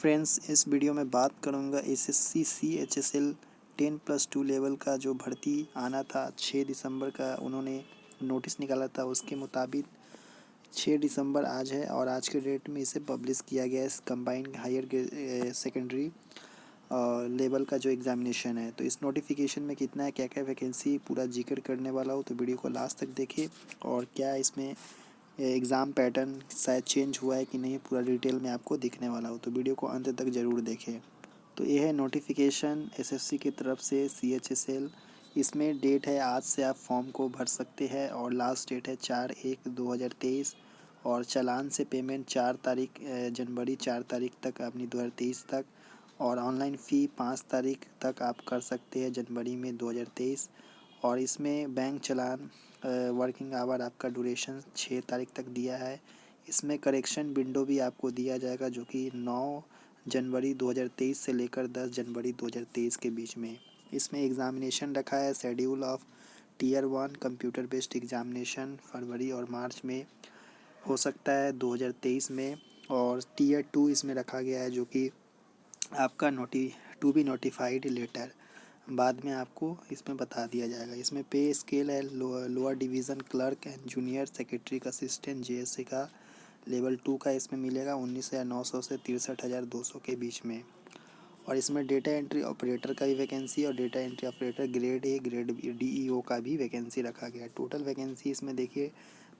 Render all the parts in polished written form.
Friends, इस video में बात करूंगा एसएससी सीएचएसएल 10+2 लेवल का जो भर्ती आना था 6 दिसंबर का उन्होंने नोटिस निकाला था। उसके मुताबिक 6 दिसंबर आज है और आज के डेट में इसे पब्लिश किया गया है। कंबाइंड हायर सेकेंडरी लेवल का जो एग्ज़ामिनेशन है, तो इस नोटिफिकेशन में कितना है, क्या क्या वैकेंसी, पूरा जिक्र करने वाला हो, तो वीडियो को लास्ट तक देखें। और क्या इसमें एग्ज़ाम पैटर्न शायद चेंज हुआ है कि नहीं, पूरा डिटेल में आपको दिखने वाला हो, तो वीडियो को अंत तक ज़रूर देखें। तो ये है नोटिफिकेशन एसएससी की तरफ से सीएचएसएल। इसमें डेट है आज से आप फॉर्म को भर सकते हैं और लास्ट डेट है 4/1/2023 और चालान से पेमेंट 4 तारीख जनवरी 4 तारीख तक अपनी 2023 तक, और ऑनलाइन फ़ी 5 तारीख तक आप कर सकते हैं जनवरी में 2023। और इसमें बैंक चालान वर्किंग आवर आपका ड्यूरेशन 6 तारीख तक दिया है। इसमें करेक्शन विंडो भी आपको दिया जाएगा जो कि 9 जनवरी 2023 से लेकर 10 जनवरी 2023 के बीच में। इसमें एग्ज़ामिनेशन रखा है schedule of tier 1 computer based examination फरवरी और मार्च में हो सकता है 2023 में, और टीयर 2 इसमें रखा गया है जो कि आपका टू बी नोटिफाइड लेटर बाद में आपको इसमें बता दिया जाएगा। इसमें पे स्केल है lower division clerk and junior secretary assistant JSC का लेवल 2 का इसमें मिलेगा 19,900 से 63,200 के बीच में। और इसमें डेटा एंट्री ऑपरेटर का भी वैकेंसी और data entry operator grade A grade B DEO का भी वैकेंसी रखा गया है। टोटल वैकेंसी इसमें देखिए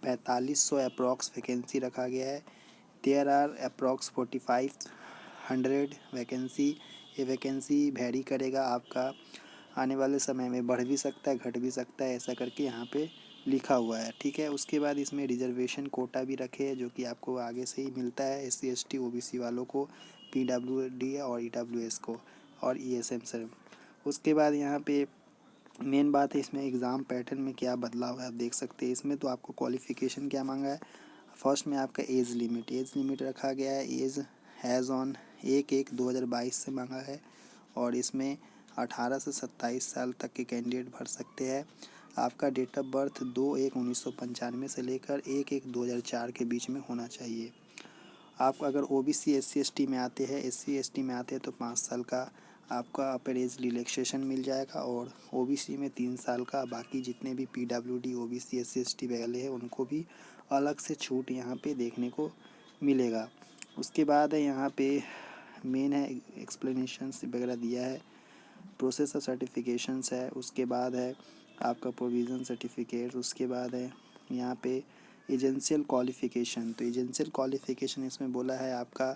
4500 अप्रॉक्स वैकेंसी रखा गया है। There are approx 4500 vacancy. ये वैकेंसी वेरी करेगा, आपका आने वाले समय में बढ़ भी सकता है, घट भी सकता है, ऐसा करके यहाँ पे लिखा हुआ है, ठीक है। उसके बाद इसमें रिजर्वेशन कोटा भी रखे हैं जो कि आपको आगे से ही मिलता है एससी एसटी ओबीसी वालों को, पीडब्ल्यूडी और ईडब्ल्यूएस को और ईएसएम सर। उसके बाद यहाँ पे मेन बात है इसमें एग्ज़ाम पैटर्न में क्या बदलाव है आप देख सकते हैं। इसमें तो आपको क्वालिफ़िकेशन क्या मांगा है, फर्स्ट में आपका एज लिमिट रखा गया है। एज हैज़ ऑन 1/1/2022 से मांगा है और इसमें 18 से 27 साल तक के कैंडिडेट भर सकते हैं। आपका डेट ऑफ बर्थ 2/1/1995 से लेकर 1/1/2004 के बीच में होना चाहिए। आप अगर ओबीसी एससी एसटी में आते हैं तो 5 साल का आपका अपर एज रिलैक्सेशन मिल जाएगा, और ओबीसी में 3 साल का। बाकी जितने भी पीडब्ल्यूडी ओबीसी एससी एसटी वाले हैं उनको भी अलग से छूट यहाँ पे देखने को मिलेगा। उसके बाद है यहाँ पे मेन है एक्सप्लेनेशंस वगैरह दिया है, प्रोसेस ऑफ सर्टिफिकेशंस है। उसके बाद है आपका प्रोविज़न सर्टिफिकेट। उसके बाद है यहाँ पे एजेंशियल क्वालिफ़िकेशन। तो एजेंशियल क्वालिफ़िकेशन इसमें बोला है आपका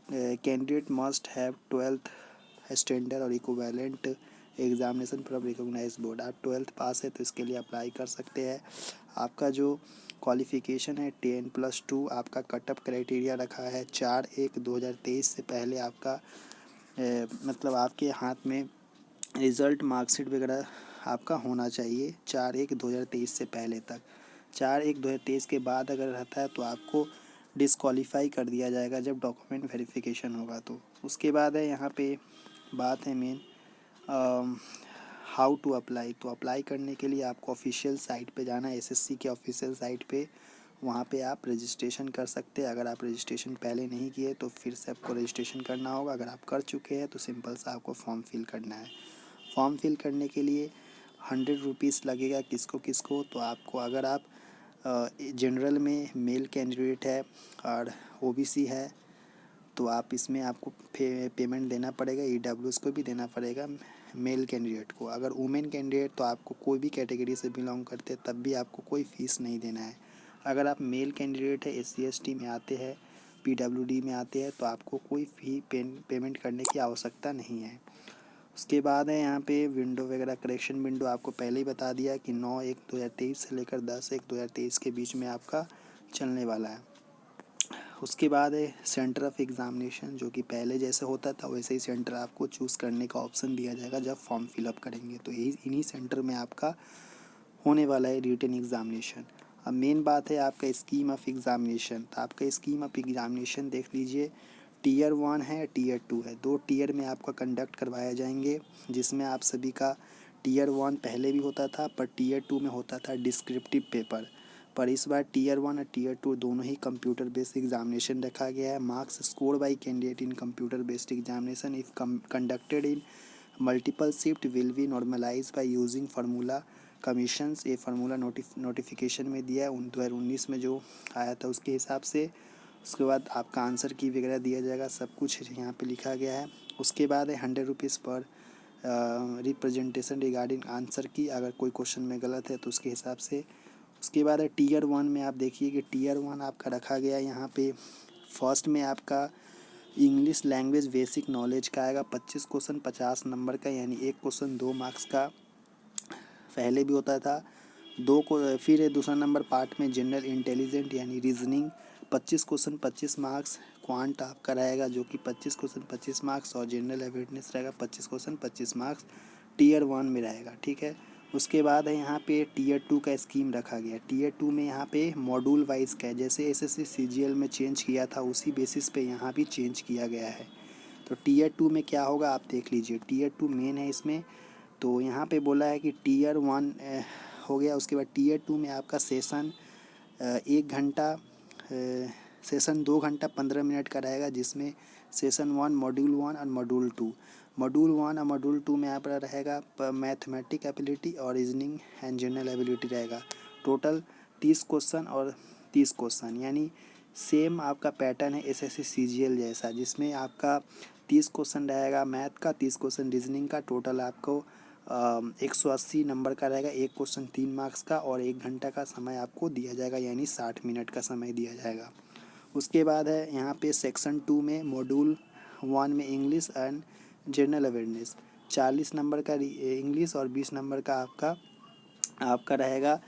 candidate must have 12th standard or equivalent examination from recognise board. आप 12th पास है तो इसके लिए अप्लाई कर सकते हैं। आपका जो क्वालिफ़िकेशन है 10+2 आपका कट ऑफ क्राइटेरिया रखा है 4/1/2023 से पहले आपका मतलब आपके हाथ में रिज़ल्ट मार्कशीट वगैरह आपका होना चाहिए 4/1/2023 से पहले तक। 4/1/2023 के बाद अगर रहता है तो आपको डिस्क्वालीफाई कर दिया जाएगा जब डॉक्यूमेंट वेरिफिकेशन होगा। तो उसके बाद है यहाँ पे बात है मेन हाउ टू अप्लाई। तो अप्लाई करने के लिए आपको ऑफिशियल साइट पे जाना है, एसएससी के ऑफिशियल साइट पे, वहाँ पे आप रजिस्ट्रेशन कर सकते हैं। अगर आप रजिस्ट्रेशन पहले नहीं किए तो फिर से आपको रजिस्ट्रेशन करना होगा। अगर आप कर चुके हैं तो सिंपल सा आपको फॉर्म फिल करना है। फॉर्म फिल करने के लिए 100 रुपीज़ लगेगा किसको। तो आपको अगर आप जनरल में मेल कैंडिडेट है और ओबीसी है तो आप इसमें आपको पेमेंट देना पड़ेगा, ईडब्ल्यूएस को भी देना पड़ेगा मेल कैंडिडेट को। अगर वुमेन कैंडिडेट तो आपको कोई भी कैटेगरी से बिलोंग करते तब भी आपको कोई फ़ीस नहीं देना है। अगर आप मेल कैंडिडेट है एससी एसटी में आते हैं पीडब्ल्यूडी में आते हैं तो आपको कोई फ़ी पेमेंट करने की आवश्यकता नहीं है। उसके बाद है यहाँ पे विंडो वगैरह, करेक्शन विंडो आपको पहले ही बता दिया कि 9/1/2023 से लेकर 10/1/2023 के बीच में आपका चलने वाला है। उसके बाद है सेंटर ऑफ एग्ज़ामिनेशन, जो कि पहले जैसे होता था वैसे ही सेंटर आपको चूज़ करने का ऑप्शन दिया जाएगा जब फॉर्म फिलअप करेंगे। तो यही इन्हीं सेंटर में आपका होने वाला है रिटन एग्ज़ामिनेशन। अब मेन बात है आपका स्कीम ऑफ एग्ज़ामिनेशन। तो आपका स्कीम ऑफ एग्ज़ामिनेशन देख लीजिए, टीयर 1 है, टीयर 2 है, 2 टीयर में आपका कंडक्ट करवाया जाएंगे, जिसमें आप सभी का टीयर 1 पहले भी होता था पर टीयर 2 में होता था डिस्क्रिप्टिव पेपर। पर इस बार टीयर 1 और टीयर 2 दोनों ही कंप्यूटर बेस्ड एग्जामिनेशन रखा गया है। Marks score by candidate in computer based examination if conducted in multiple shift will be normalize by using formula commissions. ये फार्मूला नोटिफिकेशन में दिया है 2019 में जो आया था उसके हिसाब से। उसके बाद आपका आंसर की वगैरह दिया जाएगा, सब कुछ यहाँ पे लिखा गया है। उसके बाद है 100 रुपीज़ पर रिप्रेजेंटेशन रिगार्डिंग आंसर की, अगर कोई क्वेश्चन में गलत है तो उसके हिसाब से। उसके बाद है टीयर 1 में आप देखिए कि टीयर 1 आपका रखा गया यहाँ पे। फर्स्ट में आपका इंग्लिश लैंग्वेज बेसिक नॉलेज का आएगा 25 क्वेश्चन 50 नंबर का, यानी एक क्वेश्चन 2 मार्क्स का पहले भी होता था। दो को फिर दूसरा नंबर पार्ट में जनरल इंटेलिजेंट यानी रीजनिंग 25 क्वेश्चन 25 मार्क्स। क्वांट आपका रहेगा जो कि 25 क्वेश्चन 25 मार्क्स, और जनरल अवेयरनेस रहेगा 25 क्वेश्चन 25 मार्क्स टीयर 1 में रहेगा, ठीक है। उसके बाद है यहाँ पे टीयर 2 का स्कीम रखा गया। टीयर 2 में यहाँ पे मॉड्यूल वाइज का है, जैसे एसएससी सीजीएल में चेंज किया था उसी बेसिस पे यहाँ भी चेंज किया गया है। तो टीयर 2 में क्या होगा आप देख लीजिए। टीयर 2 मेन है इसमें, तो यहाँ पे बोला है कि टीयर 1 हो गया। उसके बाद टीयर 2 में आपका सेशन 1 घंटा सेशन 2 घंटा 15 मिनट का रहेगा, जिसमें सेशन 1 मॉड्यूल 1 और मॉड्यूल 2। मॉड्यूल 1 और मॉड्यूल 2 में यहाँ पर रहेगा मैथमेटिक एबिलिटी और रीजनिंग एंड जनरल एबिलिटी रहेगा। टोटल 30 क्वेश्चन और 30 क्वेश्चन, यानी सेम आपका पैटर्न है एसएससी सीजीएल जैसा, जिसमें आपका 30 क्वेश्चन रहेगा मैथ का, 30 क्वेश्चन रीजनिंग का। टोटल आपको 180 नंबर का रहेगा, एक क्वेश्चन 3 मार्क्स का, और 1 घंटा का समय आपको दिया जाएगा, यानी 60 मिनट का समय दिया जाएगा। उसके बाद है यहाँ पे सेक्शन 2 में मॉड्यूल 1 में English and general awareness 40 number का इंग्लिश और 20 नंबर का आपका रहेगा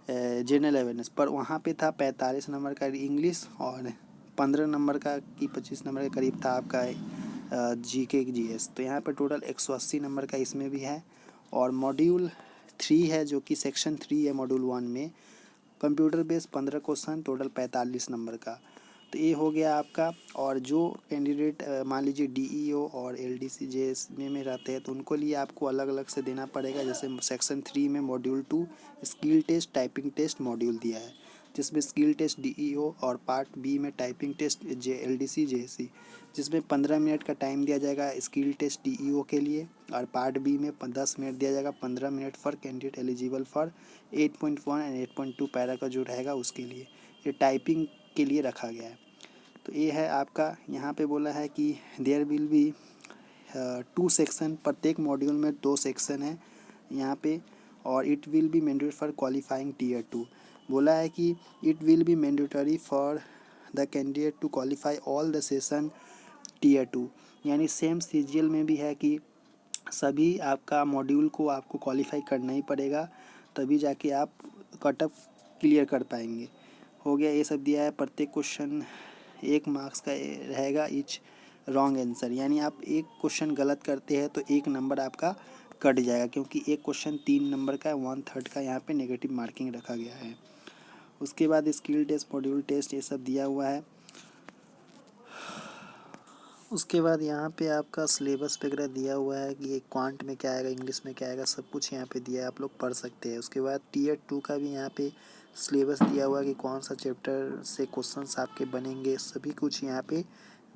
जनरल अवेयरनेस। पर वहाँ पे था 45 नंबर का इंग्लिश और 15 नंबर का कि 25 नंबर के करीब था आपका जीके जीएस। तो यहाँ पे टोटल 180 नंबर का इसमें भी है। और मॉड्यूल 3 है जो कि सेक्शन 3 है मॉड्यूल 1 में, computer based 15 question total 45 number का। तो ये हो गया आपका। और जो कैंडिडेट मान लीजिए डीईओ और एलडीसी जेएसए में रहते हैं तो उनको लिए आपको अलग अलग से देना पड़ेगा। जैसे सेक्शन 3 में module 2 skill test typing test module दिया है, जिसमें स्किल टेस्ट डीईओ और पार्ट बी में टाइपिंग टेस्ट एलडीसी जेएससी, जिसमें 15 मिनट का टाइम दिया जाएगा स्किल टेस्ट डीईओ के लिए, और पार्ट बी में 10 मिनट दिया जाएगा, 15 minute for candidate eligible for 8.1 and 8.2 para का जो रहेगा उसके लिए। ये टाइपिंग के लिए रखा गया है। तो ये है आपका। यहाँ पे बोला है कि देयर विल बी 2 सेक्शन, प्रत्येक मॉड्यूल में 2 सेक्शन है यहाँ पे, और it will be mandatory for qualifying tier 2। बोला है कि it will be mandatory for the candidate to qualify all the session tier 2, यानी सेम सीजीएल में भी है कि सभी आपका मॉड्यूल को आपको क्वालिफाई करना ही पड़ेगा, तभी जाके आप कट ऑफ क्लियर कर पाएंगे। हो गया, ये सब दिया है। प्रत्येक क्वेश्चन 1 मार्क्स का रहेगा ईच रॉन्ग आंसर, यानी आप एक क्वेश्चन गलत करते हैं तो 1 नंबर आपका कट जाएगा, क्योंकि एक क्वेश्चन 3 नंबर का है, 1/3 का यहाँ पे नेगेटिव मार्किंग रखा गया है। उसके बाद स्किल टेस्ट मॉड्यूल टेस्ट ये सब दिया हुआ है। उसके बाद यहाँ पे आपका सिलेबस वगैरह दिया हुआ है कि ये क्वांट में क्या आएगा, इंग्लिश में क्या आएगा, सब कुछ यहाँ पे दिया है, आप लोग पढ़ सकते हैं। उसके बाद टीयर 2 का भी यहाँ पे सिलेबस दिया हुआ है कि कौन सा चैप्टर से क्वेश्चंस आपके बनेंगे, सभी कुछ यहाँ पे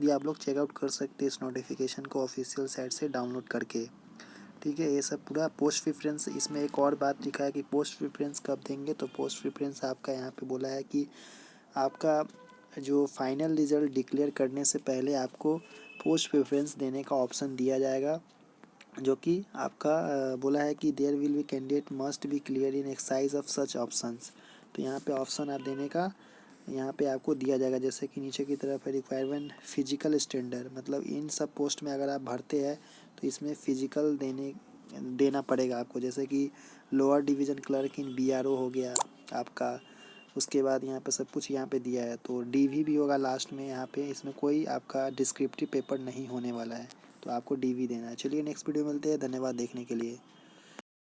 दिया, आप लोग चेकआउट कर सकते हैं इस नोटिफिकेशन को ऑफिशियल साइट से डाउनलोड करके, ठीक है। ये सब पूरा पोस्ट प्रेफरेंस। इसमें एक और बात लिखा है कि पोस्ट प्रेफरेंस कब देंगे, तो पोस्ट प्रेफरेंस आपका यहाँ पे बोला है कि आपका जो फाइनल रिजल्ट डिक्लेयर करने से पहले आपको पोस्ट प्रेफरेंस देने का ऑप्शन दिया जाएगा, जो कि आपका बोला है कि there will be candidate must be clear in exercise of such options. तो यहाँ पे ऑप्शन आप देने का यहाँ पे आपको दिया जाएगा, जैसे कि नीचे की तरफ है रिक्वायरमेंट फिजिकल स्टैंडर्ड, मतलब इन सब पोस्ट में अगर आप भरते हैं तो इसमें फिजिकल देना पड़ेगा आपको, जैसे कि लोअर डिवीज़न क्लर्क इन बीआरओ हो गया आपका। उसके बाद यहाँ पे सब कुछ यहाँ पे दिया है, तो डीवी भी होगा लास्ट में यहाँ पे। इसमें कोई आपका डिस्क्रिप्टिव पेपर नहीं होने वाला है, तो आपको डीवी देना है। चलिए नेक्स्ट वीडियो मिलते हैं, धन्यवाद देखने के लिए।